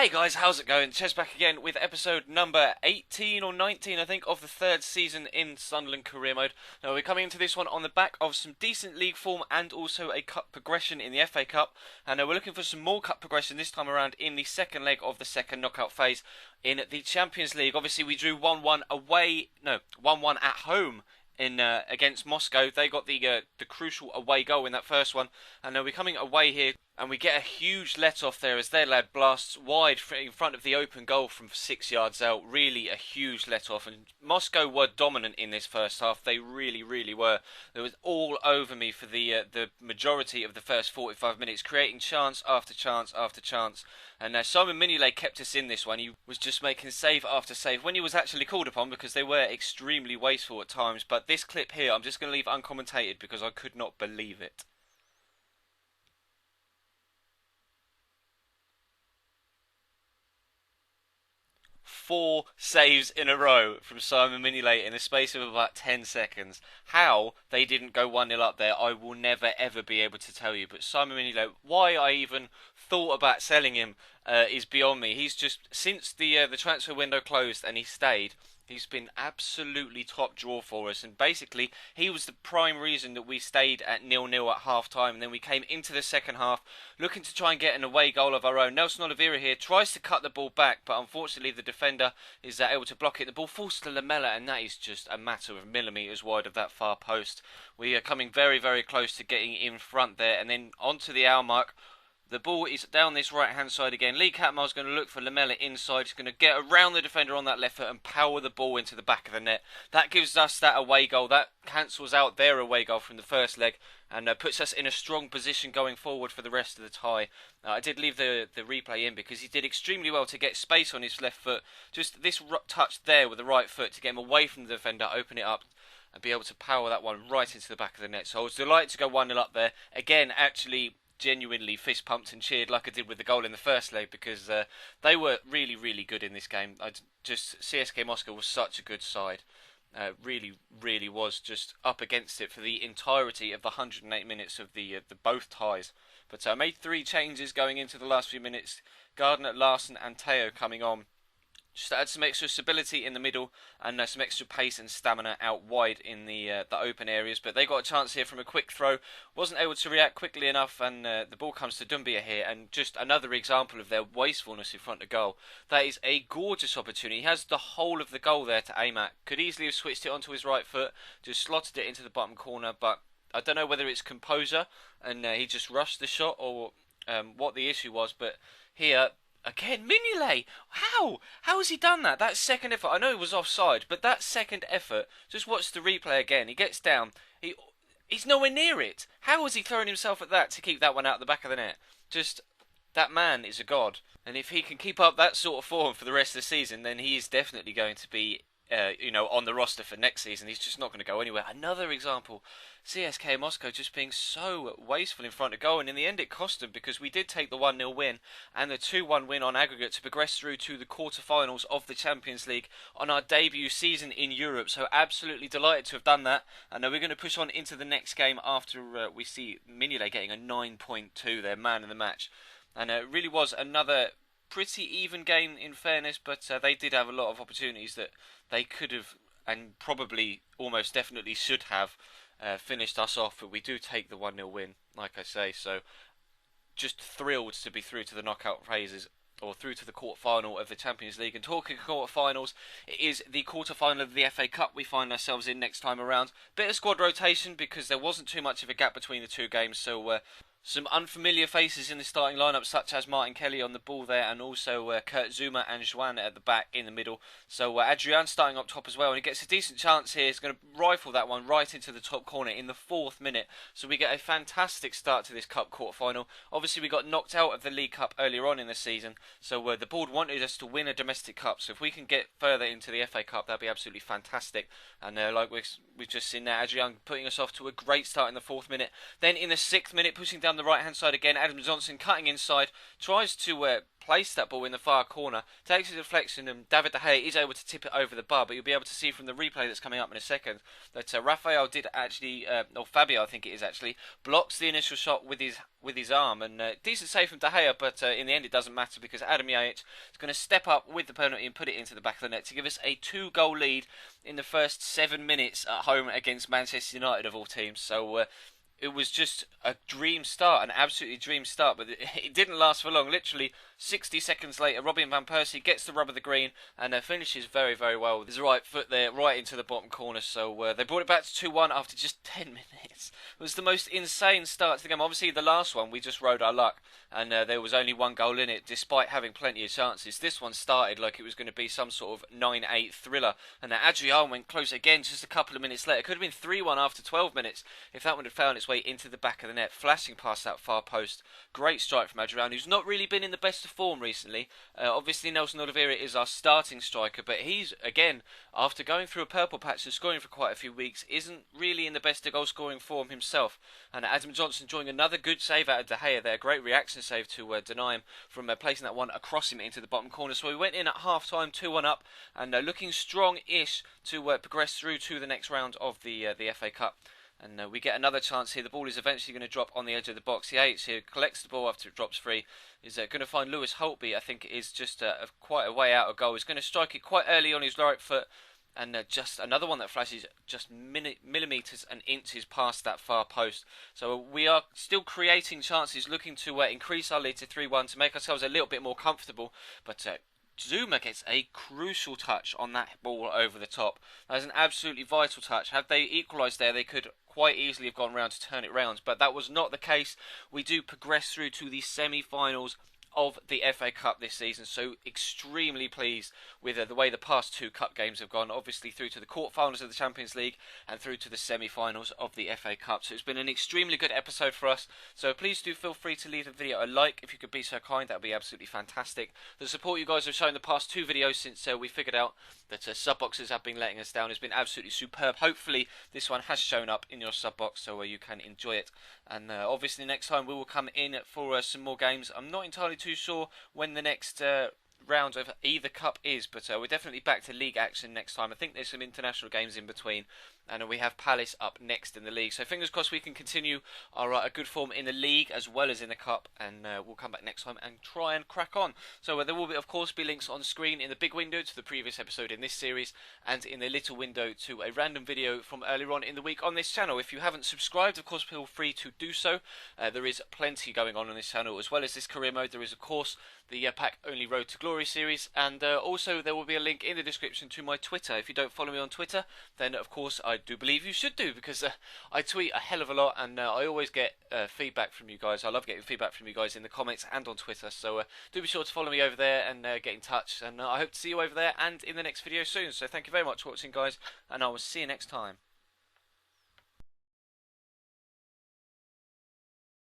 Hey guys, how's it going? Ches back again with episode number 18 or 19, I think, of the third season in Sunderland career mode. Now, we're coming into this one on the back of some decent league form and also a cup progression in the FA Cup. And we're looking for some more cup progression this time around in the second leg of the second knockout phase in the Champions League. Obviously, we drew 1-1 1-1 at home in against Moscow. They got the crucial away goal in that first one, and we're coming away here, and we get a huge let off there as their lad blasts wide in front of the open goal from 6 yards out. Really a huge let off, and Moscow were dominant in this first half. They really were. It was all over me for the majority of the first 45 minutes, creating chance after chance after chance. And Simon Mignolet kept us in this one. He was just making save after save when he was actually called upon, because they were extremely wasteful at times. But this clip here, I'm just going to leave uncommentated because I could not believe it. Four saves in a row from Simon Mignolet in the space of about 10 seconds. How they didn't go 1-0 up there, I will never ever be able to tell you. But Simon Mignolet, why I even thought about selling him is beyond me. He's just, since the transfer window closed and he stayed, he's been absolutely top draw for us, and basically he was the prime reason that we stayed at 0-0 at half time, and then we came into the second half looking to try and get an away goal of our own. Nelson Oliveira here tries to cut the ball back, but unfortunately the defender is able to block it. The ball falls to Lamela, and that is just a matter of millimetres wide of that far post. We are coming very close to getting in front there, and then onto the hour mark. The ball is down this right-hand side again. Lee Catmull's going to look for Lamela inside. He's going to get around the defender on that left foot and power the ball into the back of the net. That gives us that away goal. That cancels out their away goal from the first leg and puts us in a strong position going forward for the rest of the tie. I did leave the replay in because he did extremely well to get space on his left foot. Just this touch there with the right foot to get him away from the defender, open it up, and be able to power that one right into the back of the net. So I was delighted to go 1-0 up there. Again, actually genuinely fist pumped and cheered like I did with the goal in the first leg, because they were really good in this game. CSK Moscow was such a good side. Really was just up against it for the entirety of the 108 minutes of the both ties. But I made 3 changes going into the last few minutes. Gardner, Larson and Teo coming on, just to add some extra stability in the middle and some extra pace and stamina out wide in the open areas. But they got a chance here from a quick throw. Wasn't able to react quickly enough, and the ball comes to Doumbia here. And just another example of their wastefulness in front of goal. That is a gorgeous opportunity. He has the whole of the goal there to aim at. Could easily have switched it onto his right foot, just slotted it into the bottom corner. But I don't know whether it's composure and he just rushed the shot, or what the issue was. But here, again, Mignolet! How has he done that? That second effort, I know it was offside, but that second effort, just watch the replay again. He gets down, he's nowhere near it. How has he thrown himself at that to keep that one out the back of the net? Just, that man is a god. And if he can keep up that sort of form for the rest of the season, then he is definitely going to be on the roster for next season. He's just not going to go anywhere. Another example, CSK Moscow just being so wasteful in front of goal, and in the end it cost them, because we did take the 1-0 win and the 2-1 win on aggregate to progress through to the quarter-finals of the Champions League on our debut season in Europe. So absolutely delighted to have done that, and we're going to push on into the next game after we see Mignolet getting a 9.2 there, man of the match. And it really was another pretty even game in fairness, but they did have a lot of opportunities that they could have, and probably almost definitely should have, finished us off. But we do take the 1-0 win, like I say. So just thrilled to be through to the knockout phases, or through to the quarter-final of the Champions League. And talking quarter-finals, it is the quarter-final of the FA Cup we find ourselves in next time around. Bit of squad rotation because there wasn't too much of a gap between the two games, so some unfamiliar faces in the starting lineup, such as Martin Kelly on the ball there, and also Kurt Zuma and Juan at the back in the middle. So Adrian starting up top as well, and he gets a decent chance here. He's going to rifle that one right into the top corner in the 4th minute. So we get a fantastic start to this Cup quarter-final. Obviously, we got knocked out of the League Cup earlier on in the season, so the board wanted us to win a domestic cup. So if we can get further into the FA Cup, that'd be absolutely fantastic. And like we've just seen there, Adrian putting us off to a great start in the 4th minute. Then in the 6th minute, pushing down down the right hand side again. Adam Johnson cutting inside, tries to place that ball in the far corner, takes a deflection, and David De Gea is able to tip it over the bar. But you'll be able to see from the replay that's coming up in a second that Rafael did actually, or Fabio I think it is actually, blocks the initial shot with his arm, and decent save from De Gea, but in the end it doesn't matter because Adam Yajic is going to step up with the penalty and put it into the back of the net to give us a 2-goal lead in the first 7 minutes at home against Manchester United of all teams. So it was just a dream start, an absolutely dream start, but it didn't last for long. Literally 60 seconds later, Robin van Persie gets the rub of the green and finishes very, very well with his right foot there, right into the bottom corner. So they brought it back to 2-1 after just 10 minutes. It was the most insane start to the game. Obviously, the last one, we just rode our luck, and there was only 1 goal in it, despite having plenty of chances. This one started like it was going to be some sort of 9-8 thriller, and Adrian went close again just a couple of minutes later. It could have been 3-1 after 12 minutes if that would have found its way into the back of the net, flashing past that far post. Great strike from Adrian, who's not really been in the best of form recently. Obviously, Nelson Oliveira is our starting striker, but he's, again, after going through a purple patch and scoring for quite a few weeks, isn't really in the best of goal-scoring form himself. And Adam Johnson drawing another good save out of De Gea there. Great reaction save to deny him from placing that one across him into the bottom corner. So we went in at half-time, 2-1 up, and looking strong-ish to progress through to the next round of the FA Cup. And we get another chance here. The ball is eventually going to drop on the edge of the box. Yates here collects the ball after it drops free. Is going to find Lewis Holtby. I think it is just quite a way out of goal. He's going to strike it quite early on his right foot. And just another one that flashes just millimetres and inches past that far post. So we are still creating chances, looking to increase our lead to 3-1 to make ourselves a little bit more comfortable. But Zuma gets a crucial touch on that ball over the top. That is an absolutely vital touch. Had they equalised there, they could quite easily have gone round to turn it round. But that was not the case. We do progress through to the semi-finals of the FA Cup this season, so extremely pleased with the way the past 2 cup games have gone, obviously through to the quarterfinals of the Champions League and through to the semi-finals of the FA Cup. So it's been an extremely good episode for us, so please do feel free to leave the video a like if you could be so kind. That would be absolutely fantastic. The support you guys have shown the past 2 videos since we figured out that sub boxes have been letting us down has been absolutely superb. Hopefully this one has shown up in your sub box so you can enjoy it, and obviously next time we will come in for some more games. I'm not entirely too sure when the next round of either cup is, but we're definitely back to league action next time. I think there's some international games in between, and we have Palace up next in the league. So fingers crossed we can continue our good form in the league as well as in the cup, and we'll come back next time and try and crack on. So there will be, of course, be links on screen in the big window to the previous episode in this series, and in the little window to a random video from earlier on in the week on this channel. If you haven't subscribed, of course, feel free to do so. There is plenty going on this channel, as well as this career mode. There is, of course, the pack-only Road to Glory series, and also there will be a link in the description to my Twitter. If you don't follow me on Twitter, then of course I do believe you should do, because I tweet a hell of a lot, and I always get feedback from you guys. I love getting feedback from you guys in the comments and on Twitter, so do be sure to follow me over there and get in touch, and I hope to see you over there and in the next video soon. So thank you very much for watching, guys, and I will see you next time.